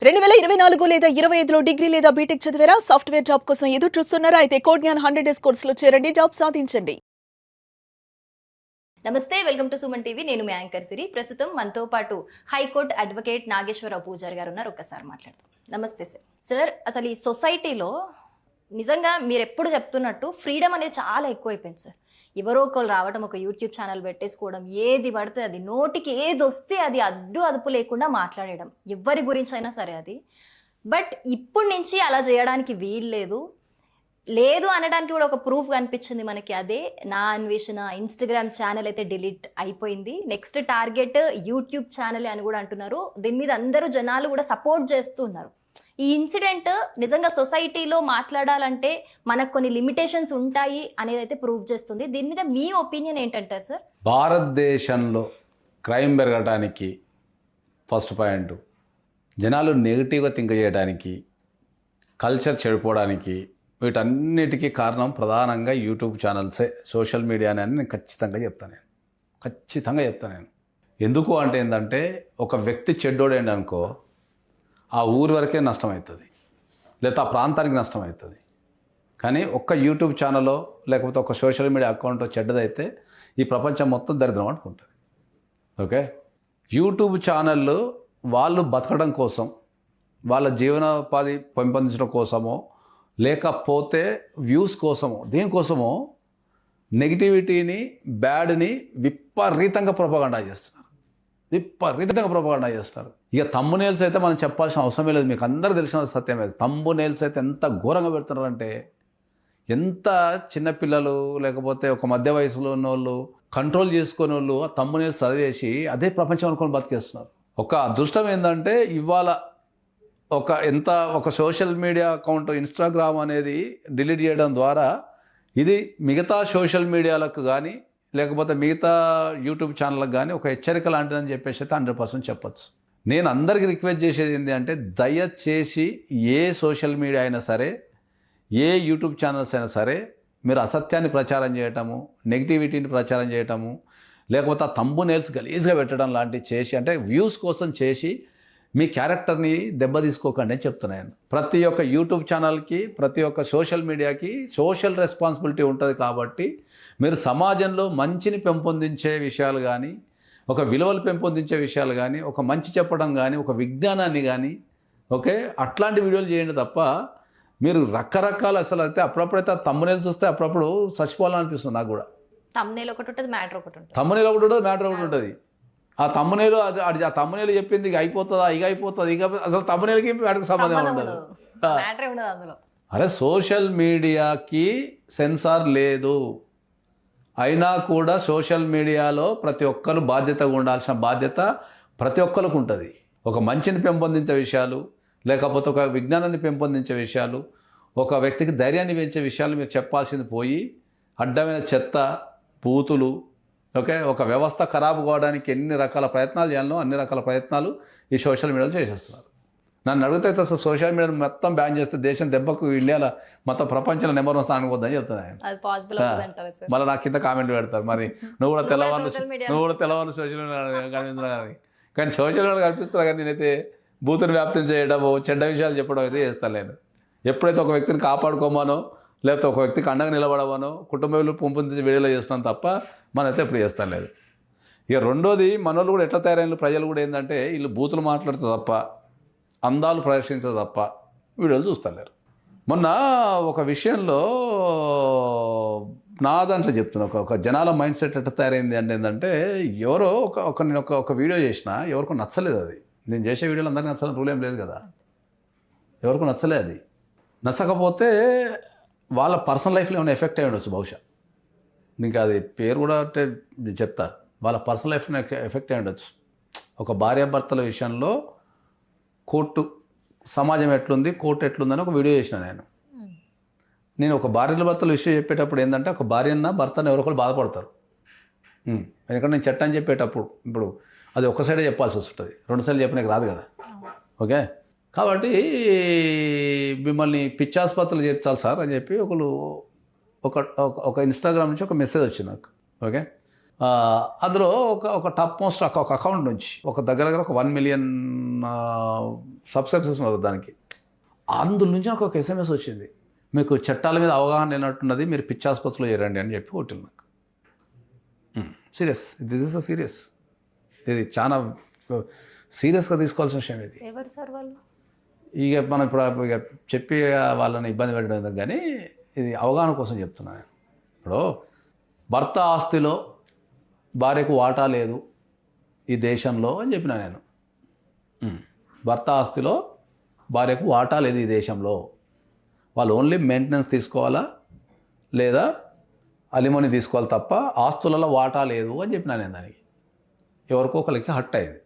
2024 లేదా 25లో డిగ్రీ లేదా బీటెక్ చదివారా? సాఫ్ట్‌వేర్ జాబ్ కోసం ఎదురు చూస్తున్నారా? అయితే కోడ్‌జ్ఞాన్ 100 డేస్ కోర్సులో చేరండి. జాబ్ సాధించండి. నమస్తే, వెల్కమ్ టు సుమన్ టీవీ. నేను మీ యాంకర్ సిరి. ప్రస్తుతం మనతో పాటు హైకోర్టు అడ్వకేట్ నాగేశ్వరరావు పూజారి గారు ఉన్నారు. ఒక్కసారి మాట్లాడదాం. నమస్తే సార్. సార్, అసలు ఈ సొసైటీలో నిజంగా మీరు ఎప్పుడు చెప్తున్నట్టు ఫ్రీడమ్ అనేది చాలా ఎక్కువైపోయింది సార్. ఎవరో ఒకరు రావడం, ఒక యూట్యూబ్ ఛానల్ పెట్టేసుకోవడం, ఏది పడితే అది, నోటికి ఏది వస్తే అది అడ్డు అదుపు లేకుండా మాట్లాడడం, ఎవరి గురించి అయినా సరే అది. బట్ ఇప్పుడు నుంచి అలా చేయడానికి వీల్లేదు. లేదు అనడానికి కూడా ఒక ప్రూఫ్ కనిపించింది మనకి. అదే నా అన్వేషణ ఇన్స్టాగ్రామ్ ఛానల్ అయితే డిలీట్ అయిపోయింది. నెక్స్ట్ టార్గెట్ యూట్యూబ్ ఛానల్ అని కూడా అంటున్నారు. దీని మీద అందరూ జనాలు కూడా సపోర్ట్ చేస్తున్నారు. ఈ ఇన్సిడెంట్ నిజంగా సొసైటీలో మాట్లాడాలంటే మనకు కొన్ని లిమిటేషన్స్ ఉంటాయి అనేది అయితే ప్రూవ్ చేస్తుంది. దీని మీద మీ ఒపీనియన్ ఏంటంటారు సార్? భారతదేశంలో క్రైమ్ పెరగడానికి ఫస్ట్ పాయింట్, జనాలు నెగిటివ్గా థింక్ చేయడానికి, కల్చర్ చెడిపోవడానికి, వీటన్నిటికీ కారణం ప్రధానంగా యూట్యూబ్ ఛానల్సే, సోషల్ మీడియానే అని నేను ఖచ్చితంగా చెప్తాను నేను. ఎందుకు అంటే ఏంటంటే, ఒక వ్యక్తి చెడ్డోడేండి అనుకో, ఆ ఊరి వరకే నష్టం అవుతుంది, లేదా ఆ ప్రాంతానికి నష్టం అవుతుంది. కానీ ఒక్క యూట్యూబ్ ఛానల్లో లేకపోతే ఒక సోషల్ మీడియా అకౌంట్ చెడ్డదైతే ఈ ప్రపంచం మొత్తం దరిద్రం అనుకుంటుంది. ఓకే, యూట్యూబ్ ఛానళ్ళు వాళ్ళు బతకడం కోసం, వాళ్ళ జీవనోపాధి పెంపొందించడం కోసమో లేకపోతే వ్యూస్ కోసమో, దేనికోసమో నెగిటివిటీని, బ్యాడ్ని విపరీతంగా ప్రొపగండా చేస్తున్నారు. ఇక థంబ్నెయిల్స్ అయితే మనం చెప్పాల్సిన అవసరమే లేదు, మీకు అందరూ తెలిసిన సత్యమే. థంబ్నెయిల్స్ అయితే ఎంత ఘోరంగా పెడుతున్నారంటే, ఎంత చిన్నపిల్లలు లేకపోతే ఒక మధ్య వయసులో ఉన్న వాళ్ళు కంట్రోల్ చేసుకునే వాళ్ళు ఆ థంబ్నెయిల్స్ చదివేసి అదే ప్రపంచం అనుకొని బతికేస్తున్నారు. ఒక అదృష్టం ఏంటంటే, ఇవాళ ఒక సోషల్ మీడియా అకౌంట్ ఇన్స్టాగ్రామ్ అనేది డిలీట్ చేయడం ద్వారా ఇది మిగతా సోషల్ మీడియాలకు కానీ లేకపోతే మిగతా యూట్యూబ్ ఛానళ్ళకు కానీ ఒక హెచ్చరిక లాంటిదని చెప్పేసి అయితే 100% చెప్పచ్చు. నేను అందరికీ రిక్వెస్ట్ చేసేది ఏంటి అంటే, దయచేసి ఏ సోషల్ మీడియా అయినా సరే, ఏ యూట్యూబ్ ఛానల్స్ అయినా సరే, మీరు అసత్యాన్ని ప్రచారం చేయటము, నెగిటివిటీని ప్రచారం చేయటము, లేకపోతే ఆ థంబ్నెయిల్స్ గలీజ్గా పెట్టడం లాంటివి చేసి, అంటే వ్యూస్ కోసం చేసి మీ క్యారెక్టర్ని దెబ్బతీసుకోకండి అని చెప్తున్నాను. ప్రతి ఒక్క యూట్యూబ్ ఛానల్కి, ప్రతి ఒక్క సోషల్ మీడియాకి సోషల్ రెస్పాన్సిబిలిటీ ఉంటుంది. కాబట్టి మీరు సమాజంలో మంచిని పెంపొందించే విషయాలు కానీ, ఒక విలువలు పెంపొందించే విషయాలు కానీ, ఒక మంచి చెప్పడం కానీ, ఒక విజ్ఞానాన్ని కానీ, ఓకే, అట్లాంటి వీడియోలు చేయండి తప్ప మీరు రకరకాల అసలు అయితే అప్పుడప్పుడైతే థంబ్నెయిల్స్ వస్తే అప్పుడప్పుడు చచ్చిపోవాలనిపిస్తుంది నాకు కూడా. థంబ్నెయిల్ ఒకటి ఉంటుంది, మ్యాటర్ ఒకటి ఉంటుంది. మ్యాటర్ ఒకటి ఉంటుంది. ఆ థంబ్నెయిల్ ఆ థంబ్నెయిల్ చెప్పింది ఇక అయిపోతుందా, ఇక అయిపోతుంది, అసలు థంబ్నెయిల్కి వాటికి సంబంధం ఉండదు. అందులో అరే, సోషల్ మీడియాకి సెన్సార్ లేదు, అయినా కూడా సోషల్ మీడియాలో ప్రతి ఒక్కరు బాధ్యతగా ఉండాల్సిన బాధ్యత ప్రతి ఒక్కరికి ఉంటుంది. ఒక మంచిని పెంపొందించే విషయాలు, లేకపోతే ఒక విజ్ఞానాన్ని పెంపొందించే విషయాలు, ఒక వ్యక్తికి ధైర్యాన్ని పెంచే విషయాలు మీరు చెప్పాల్సింది పోయి అడ్డమైన చెత్త, బూతులు, ఓకే, ఒక వ్యవస్థ ఖరాబు కావడానికి ఎన్ని రకాల ప్రయత్నాలు చేయాలో అన్ని రకాల ప్రయత్నాలు ఈ సోషల్ మీడియాలో చేసేస్తున్నారు. నన్ను అడిగితే అసలు సోషల్ మీడియాను మొత్తం బ్యాన్ చేస్తే దేశం దెబ్బకు ఇండియాలో మొత్తం ప్రపంచంలో నెంబర్ 1 స్థానానికి పోద్దని చెప్తున్నాను. మళ్ళీ నాకు కింద కామెంట్ పెడతారు, మరి నువ్వు కూడా తెల్లవారు సోషల్ మీడియా కనిపించడం. కానీ సోషల్ మీడియా కనిపిస్తున్నా కానీ నేనైతే బూతుని వ్యాప్తం చేయడము, చెడ్డ విషయాలు చెప్పడం అయితే చేస్తాను నేను. ఎప్పుడైతే ఒక వ్యక్తిని కాపాడుకోమానో, లేకపోతే ఒక వ్యక్తికి అండగా నిలబడమనో, కుటుంబంలో పెంపొందించి వీడియోలో చేస్తున్నాం తప్ప మనైతే ఎప్పుడు చేస్తాను లేదు. ఇక రెండోది, మనోళ్ళు కూడా ఎట్లా తయారైన ప్రజలు కూడా ఏంటంటే, వీళ్ళు బూతులు మాట్లాడితే తప్ప, అందాలు ప్రదర్శించే తప్ప వీడియోలు చూస్తలేరు. మొన్న ఒక విషయంలో నా దాంట్లో చెప్తున్నా, ఒక జనాల మైండ్ సెట్ ఎట్లా తయారైంది అంటే ఏంటంటే, ఎవరో నేను ఒక వీడియో చేసిన, ఎవరికో నచ్చలేదు. అది నేను చేసే వీడియోలు అందరికీ నచ్చాలని రూల్ ఏం లేదు కదా, ఎవరికో నచ్చలేదు. అది నచ్చకపోతే వాళ్ళ పర్సనల్ లైఫ్లో ఏమైనా ఎఫెక్ట్ అయ్యి ఉండొచ్చు బహుశా. ఇంకా అది పేరు కూడా అంటే చెప్తా, వాళ్ళ పర్సనల్ లైఫ్లో ఎఫెక్ట్ అయ్యి ఉండొచ్చు. ఒక భార్యాభర్తల విషయంలో కోర్టు, సమాజం ఎట్లుంది, కోర్టు ఎట్లుందని ఒక వీడియో చేసిన నేను ఒక భార్యాభర్తల విషయం చెప్పేటప్పుడు ఏంటంటే, ఒక భార్యన్న భర్తను ఎవరొకరు బాధపడతారు. ఎందుకంటే నేను చట్టం చెప్పేటప్పుడు ఇప్పుడు అది ఒక సైడే చెప్పాల్సి వస్తుంది, 2 సైడ్లు చెప్పడానికి రాదు కదా. ఓకే, కాబట్టి మిమ్మల్ని పిచ్చాసుపత్రులు చేర్చాలి సార్ అని చెప్పి ఒక ఇన్స్టాగ్రామ్ నుంచి ఒక మెసేజ్ వచ్చింది నాకు. ఓకే, అందులో ఒక టాప్ మోస్ట్ ఒక అకౌంట్ నుంచి ఒక దగ్గర ఒక 1 మిలియన్ సబ్స్క్రైబర్స్ ఉన్నారు దానికి. అందులో నుంచి నాకు ఒక SMS వచ్చింది, మీకు చట్టాల మీద అవగాహన లేనట్టున్నది, మీరు పిచ్చి ఆసుపత్రిలో చేరండి అని చెప్పి కొట్టింది నాకు. Serious, this is a serious, ఇది చాలా సీరియస్గా తీసుకోవాల్సిన విషయం ఇది. ఎవరు సార్ వాళ్ళు? ఇక మనం ఇప్పుడు ఇక చెప్పి వాళ్ళని ఇబ్బంది పెట్టడం కానీ ఇది అవగాహన కోసం చెప్తున్నాను. ఇప్పుడు భర్త ఆస్తిలో భార్యకు వాటా లేదు ఈ దేశంలో అని చెప్పిన నేను. భర్త ఆస్తిలో భార్యకు వాటా లేదు ఈ దేశంలో, వాళ్ళు ఓన్లీ మెయింటెనెన్స్ తీసుకోవాలా లేదా అలిమోని తీసుకోవాలి తప్ప ఆస్తులలో వాటా లేదు అని చెప్పిన నేను. దానికి ఎవరికో ఒకరికి హట్ అయింది,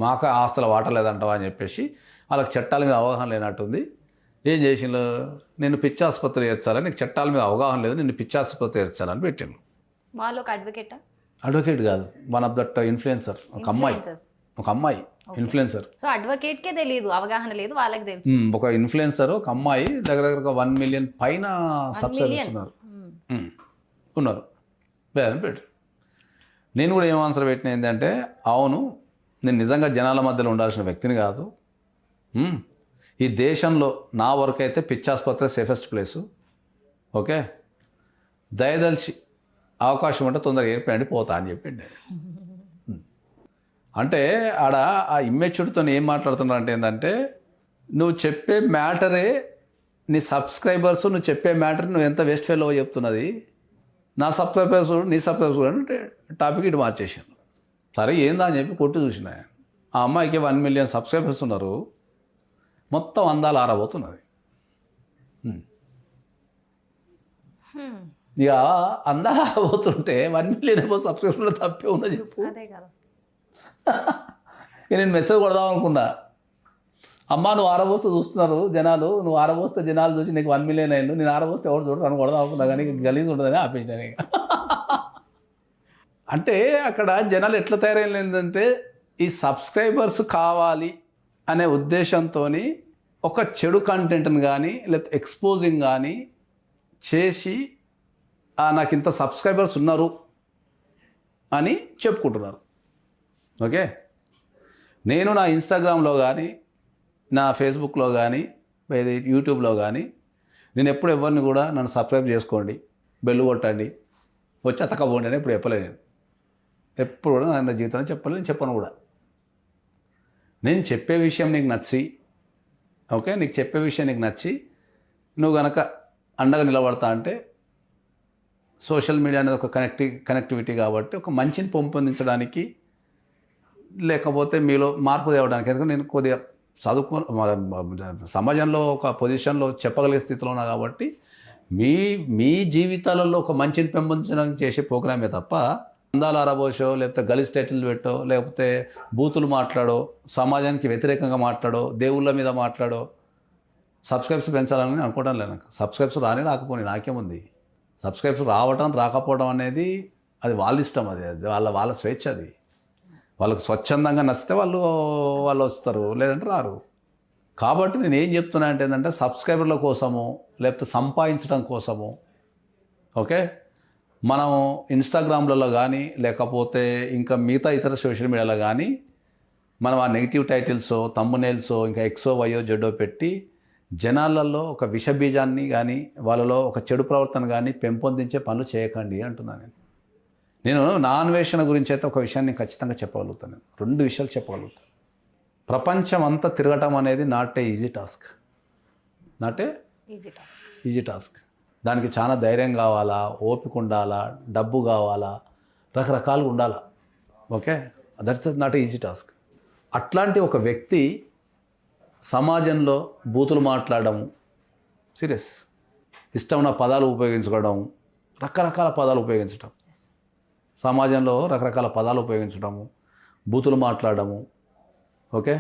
మాకు ఆస్తుల వాటా లేదంటావా అని చెప్పేసి వాళ్ళకి చట్టాల మీద అవగాహన లేనట్టుంది. ఏం చేసిండు, నేను పిచ్చి ఆసుపత్రి చేర్చాలని, నీకు చట్టాల మీద అవగాహన లేదు, నిన్ను పిచ్చి ఆసుపత్రి చేర్చాలని పెట్టిండు. వాళ్ళు ఒక అడ్వకేటా? అడ్వకేట్ కాదు, వన్ ఆఫ్ దట్ ఇన్ఫ్లుయెన్సర్, ఒక అమ్మాయి ఇన్ఫ్లుయెన్సర్. సో అడ్వకేట్కే తెలియదు, అవగాహన లేదు, వాళ్ళకి తెలుసు. ఒక ఇన్ఫ్లుయెన్సర్, ఒక అమ్మాయి దగ్గర 1 మిలియన్ పైన సబ్స్క్రైబర్స్ ఉన్నారు అని పెట్టు. నేను కూడా ఏం ఆన్సర్ పెట్టిన ఏంటంటే, అవును నేను నిజంగా జనాల మధ్యలో ఉండాల్సిన వ్యక్తిని కాదు, ఈ దేశంలో నా వరకు అయితే పిచ్చాసుపత్రి సేఫెస్ట్ ప్లేసు, ఓకే, దయదలిచి అవకాశం ఉంటే తొందరగా ఏర్పడి పోతా అని చెప్పిండే. అంటే ఆడ ఆ ఇమ్మెచ్యూర్డ్తో ఏం మాట్లాడుతున్నా అంటే ఏంటంటే, నువ్వు చెప్పే మ్యాటరే నీ సబ్స్క్రైబర్స్, నువ్వు చెప్పే మ్యాటర్ నువ్వు ఎంత వేస్ట్ ఫెయిల్ చెప్తున్నది, నా సబ్స్క్రైబర్స్ నీ సబ్స్క్రైబర్స్ అంటే టాపిక్ ఇటు మార్చేసాను. సరే ఏందా అని చెప్పి కొట్టి చూసిన. ఆ అమ్మాయికి 1 మిలియన్ సబ్స్క్రైబర్స్ ఉన్నారు, మొత్తం అందాలు ఆరబోతున్నది. ఇక అందాలు ఆరబోతుంటే 1 మిలియన్ ఏమో సబ్స్క్రైబర్లో తప్పే ఉందో చెప్పు. నేను మెసేజ్ కొడదాం అనుకున్నా, అమ్మ నువ్వు ఆరబోస్తూ చూస్తున్నారు జనాలు, నువ్వు ఆరబోస్తే జనాలు చూసి నీకు 1 మిలియన్ అయ్యిండు, నేను ఆరబోస్తే ఎవరు చూడరు అని కొడదాం అనుకున్నా, కానీ గలీజ్ ఉంటుందని ఆపేసినాను. అంటే అక్కడ జనాలు ఎట్లా తయారైందంటే, ఈ సబ్స్క్రైబర్స్ కావాలి అనే ఉద్దేశంతో ఒక చెడు కంటెంట్ని కానీ లేకపోతే ఎక్స్పోజింగ్ కానీ చేసి నాకు ఇంత సబ్స్క్రైబర్స్ ఉన్నారు అని చెప్పుకుంటున్నారు. ఓకే, నేను నా ఇన్స్టాగ్రామ్లో కానీ నా ఫేస్బుక్లో కానీ యూట్యూబ్లో కానీ నేను ఎప్పుడు ఎవరిని కూడా నన్ను సబ్స్క్రైబ్ చేసుకోండి, బెల్ కొట్టండి, వచ్చి అతకపోండి అని ఎప్పుడు చెప్పలేదు. నేను ఎప్పుడు కూడా నా జీవితంలో చెప్పలేదు, నేను చెప్పను కూడా. నేను చెప్పే విషయం నీకు నచ్చి, ఓకే, నీకు చెప్పే విషయం నీకు నచ్చి నువ్వు కనుక అండగా నిలబడతా అంటే, సోషల్ మీడియా అనేది ఒక కనెక్టివిటీ కాబట్టి ఒక మంచిని పెంపొందించడానికి లేకపోతే మీలో మార్పు తేవడానికి, ఎందుకంటే నేను కొద్దిగా సమాజంలో ఒక పొజిషన్లో చెప్పగలిగే స్థితిలో ఉన్నా కాబట్టి మీ జీవితాలలో ఒక మంచిని పెంపొందించడానికి చేసే ప్రోగ్రామే తప్ప అందాలు ఆరబోసో లేకపోతే గలీజ్ టైటిల్ పెట్టో లేకపోతే బూతులు మాట్లాడో సమాజానికి వ్యతిరేకంగా మాట్లాడో దేవుళ్ళ మీద మాట్లాడో సబ్స్క్రైబ్స్ పెంచాలని అనుకోవడం లేదు. నాకు సబ్స్క్రైబ్స్ రాకపోయి నాకేముంది. సబ్స్క్రైబ్స్ రావటం రాకపోవడం అనేది అది వాళ్ళ ఇష్టం, అది వాళ్ళ స్వేచ్ఛ. అది వాళ్ళకి స్వచ్ఛందంగా నచ్చితే వాళ్ళు వస్తారు, లేదంటే రారు. కాబట్టి నేను ఏం చెప్తున్నా అంటే ఏంటంటే, సబ్స్క్రైబర్ల కోసము లేకపోతే సంపాదించడం కోసము, ఓకే, మనం ఇన్స్టాగ్రామ్లలో కానీ లేకపోతే ఇంకా మిగతా ఇతర సోషల్ మీడియాలో కానీ మనం ఆ నెగిటివ్ టైటిల్సో థంబ్నెయిల్సో ఇంకా ఎక్సో వైయో జెడో పెట్టి జనాలలో ఒక విషబీజాన్ని కానీ వాళ్ళలో ఒక చెడు ప్రవర్తన కానీ పెంపొందించే పనులు చేయకండి అంటున్నాను నేను. నా అన్వేషణ గురించి అయితే ఒక విషయాన్ని ఖచ్చితంగా చెప్పగలుగుతాను. 2 విషయాలు చెప్పగలుగుతాను. ప్రపంచం అంతా తిరగటం అనేది not a easy task, easy task. దానికి చాలా ధైర్యం కావాలా, ఓపిక ఉండాలా, డబ్బు కావాలా, రకరకాలుగా ఉండాలా. Okay, that's not a easy task. అట్లాంటి ఒక వ్యక్తి సమాజంలో బూతులు మాట్లాడడం, సీరియస్, ఇష్టమైన పదాలు ఉపయోగించుకోవడం, రకరకాల పదాలు ఉపయోగించడం, సమాజంలో రకరకాల పదాలు ఉపయోగించడము, బూతులు మాట్లాడము, ఓకే,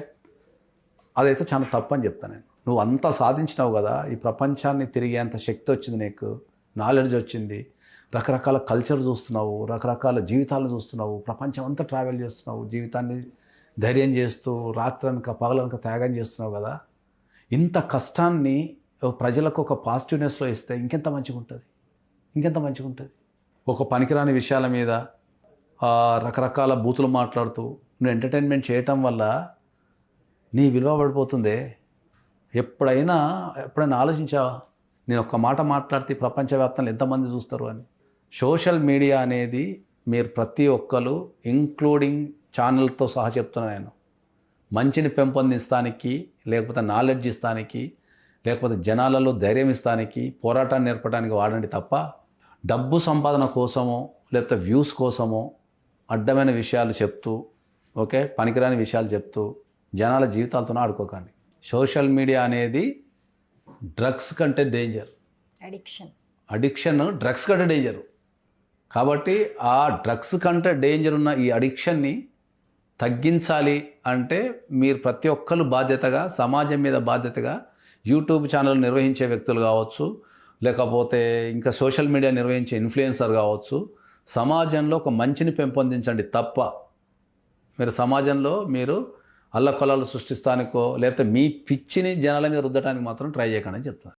అదైతే చాలా తప్పు అని చెప్తాను నేను. నువ్వు అంతా సాధించినావు కదా, ఈ ప్రపంచాన్ని తిరిగేంత శక్తి వచ్చింది నీకు, నాలెడ్జ్ వచ్చింది, రకరకాల కల్చర్ చూస్తున్నావు, రకరకాల జీవితాలను చూస్తున్నావు, ప్రపంచం అంతా ట్రావెల్ చేస్తున్నావు, జీవితాన్ని ధైర్యం చేస్తూ రాత్రనక పగలనక త్యాగం చేస్తున్నావు కదా, ఇంత కష్టాన్ని ప్రజలకు ఒక పాజిటివ్నెస్లో ఇస్తే ఇంకెంత మంచిగా ఉంటుంది. ఒక పనికిరాని విషయాల మీద రకరకాల బూతులు మాట్లాడుతూ నువ్వు ఎంటర్టైన్మెంట్ చేయటం వల్ల నీ విలువ పడిపోతుందే. ఎప్పుడైనా ఆలోచించావా నేను ఒక్క మాట మాట్లాడితే ప్రపంచవ్యాప్తంగా ఎంతమంది చూస్తారు అని? సోషల్ మీడియా అనేది మీరు ప్రతి ఒక్కరు ఇంక్లూడింగ్ ఛానల్తో సహా చెప్తున్నా నేను, మంచిని పెంపొందిస్తానికి, లేకపోతే నాలెడ్జ్ ఇస్తానికి, లేకపోతే జనాలలో ధైర్యం ఇస్తానికి, పోరాటాన్ని నేర్పడానికి వాడండి తప్ప డబ్బు సంపాదన కోసమో లేకపోతే వ్యూస్ కోసమో అడ్డమైన విషయాలు చెప్తూ, ఓకే, పనికిరాని విషయాలు చెప్తూ జనాల జీవితాలతో ఆడుకోకండి. సోషల్ మీడియా అనేది డ్రగ్స్ కంటే డేంజర్. అడిక్షన్ డ్రగ్స్ కంటే డేంజరు. కాబట్టి ఆ డ్రగ్స్ కంటే డేంజర్ ఉన్న ఈ అడిక్షన్ని తగ్గించాలి అంటే మీరు ప్రతి ఒక్కరు బాధ్యతగా, సమాజం మీద బాధ్యతగా యూట్యూబ్ ఛానల్ నిర్వహించే వ్యక్తులు కావచ్చు, లేకపోతే ఇంకా సోషల్ మీడియా నిర్వహించే ఇన్ఫ్లుయెన్సర్ కావచ్చు, సమాజంలో ఒక మంచిని పెంపొందించండి తప్ప మీరు సమాజంలో మీరు అల్లకొల్లాలు సృష్టిస్తానికో లేకపోతే మీ పిచ్చిని జనాల మీద రుద్దడానికి మాత్రం ట్రై చేయకండి అని చెప్తాను.